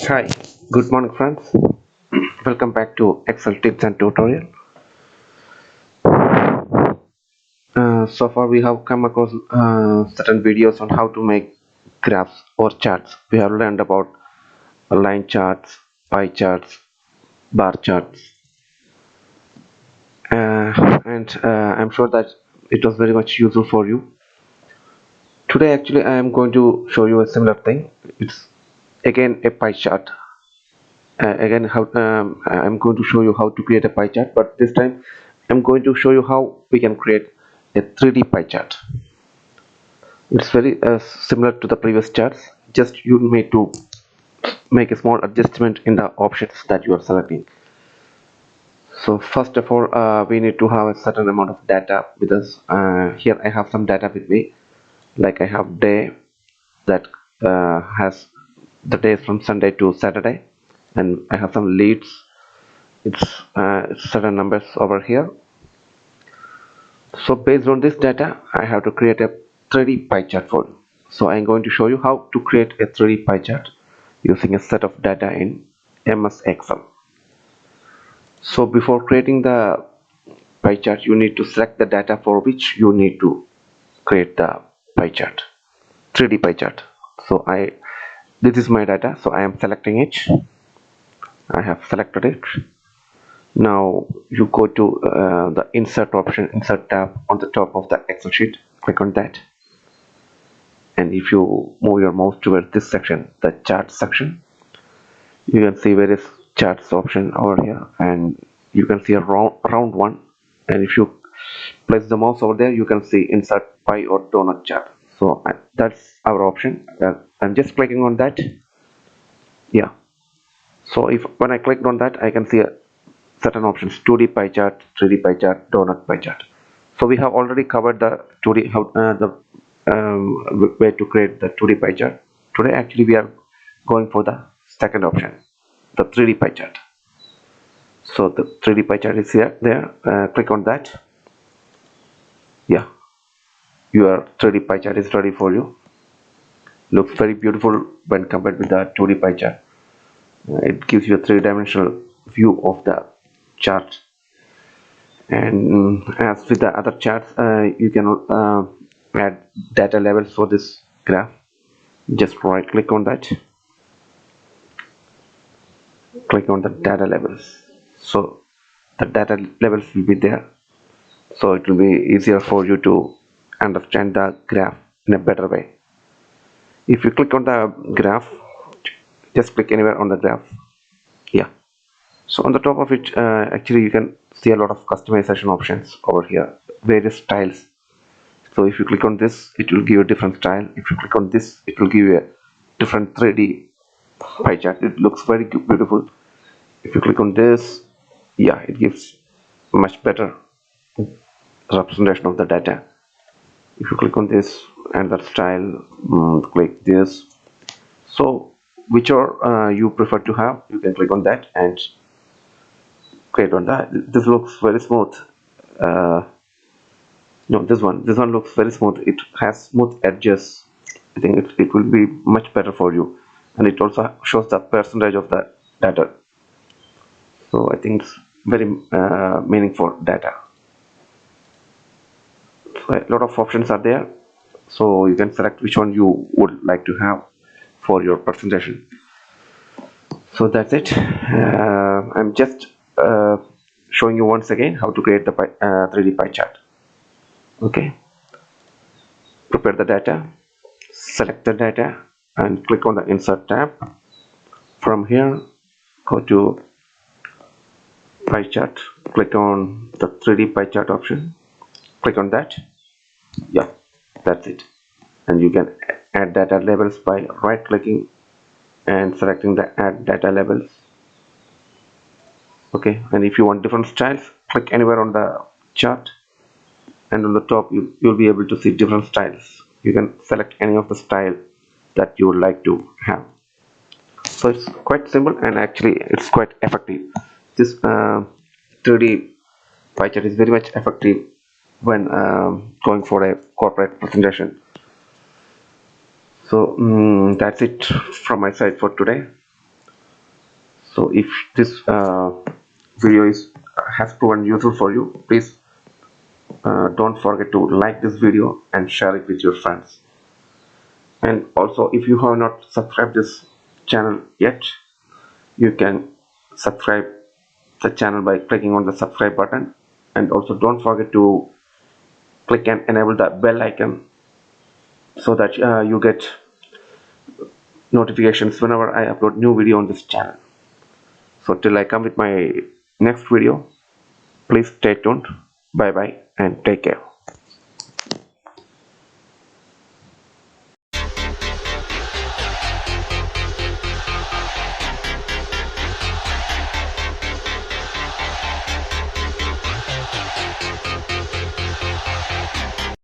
Hi, good morning friends. Welcome back to Excel tips and tutorial. So far we have come across certain videos on how to make graphs or charts. We have learned about line charts, pie charts, bar charts, and I'm sure that it was very much useful for you. Today actually I am going to show you a similar thing. It's again a pie chart. Again I'm going to show you how to create a pie chart, but this time I'm going to show you how we can create a 3D pie chart. It's very similar to the previous charts, just you need to make a small adjustment in the options that you are selecting. So first of all, we need to have a certain amount of data with us. Here I have some data with me, like I have day that has the days from Sunday to Saturday, and I have some leads. It's certain numbers over here. So based on this data, I have to create a 3D pie chart for you. So I'm going to show you how to create a 3D pie chart using a set of data in MS Excel. So before creating the pie chart, you need to select the data for which you need to create the pie chart, 3D pie chart. So this is my data, so I am selecting it. I have selected it. Now you go to the insert option, insert tab on the top of the Excel sheet. Click on that, and if you move your mouse towards this section, the chart section, you can see various charts option over here, and you can see a round one, and if you place the mouse over there, you can see insert pie or donut chart. So that's our option. I'm just clicking on that. Yeah, so if when I clicked on that, I can see certain options: 2D pie chart, 3D pie chart, donut pie chart. So we have already covered the 2D way to create the 2D pie chart. Today actually we are going for the second option, the 3D pie chart. So the 3D pie chart is here. Click on that. Yeah, your 3D pie chart is ready for you. Looks very beautiful when compared with the 2D pie chart. It gives you a three-dimensional view of the chart. And as with the other charts, you can add data levels for this graph. Just right click on that, click on the data levels, so the data levels will be there, so it will be easier for you to understand the graph in a better way. If you click on the graph, just click anywhere on the graph. Yeah, so on the top of it, actually you can see a lot of customization options over here, various styles. So if you click on this, it will give you a different style. If you click on this, it will give you a different 3D pie chart. It looks very beautiful. If you click on this, yeah, it gives much better representation of the data. If you click on this and that style, click this. So whichever you prefer to have, you can click on that and create on that. This looks very smooth. No, this one looks very smooth. It has smooth edges. I think it will be much better for you, and it also shows the percentage of the data. So I think it's very meaningful data. So a lot of options are there, so you can select which one you would like to have for your presentation. So that's it. I'm just showing you once again how to create the 3D pie chart. Okay, prepare the data, select the data, and click on the insert tab. From here, go to pie chart, click on the 3D pie chart option, click on that. Yeah, that's it. And you can add data labels by right clicking and selecting the add data labels. Okay, and if you want different styles, click anywhere on the chart, and on the top you'll be able to see different styles. You can select any of the style that you would like to have. So it's quite simple, and actually it's quite effective. This 3D pie chart is very much effective when going for a corporate presentation. So that's it from my side for today. So if this video has proven useful for you, please don't forget to like this video and share it with your friends. And also, if you have not subscribed this channel yet, you can subscribe the channel by clicking on the subscribe button, and also don't forget to click and enable the bell icon so that you get notifications whenever I upload new video on this channel. So till I come with my next video, please stay tuned. Bye bye and take care.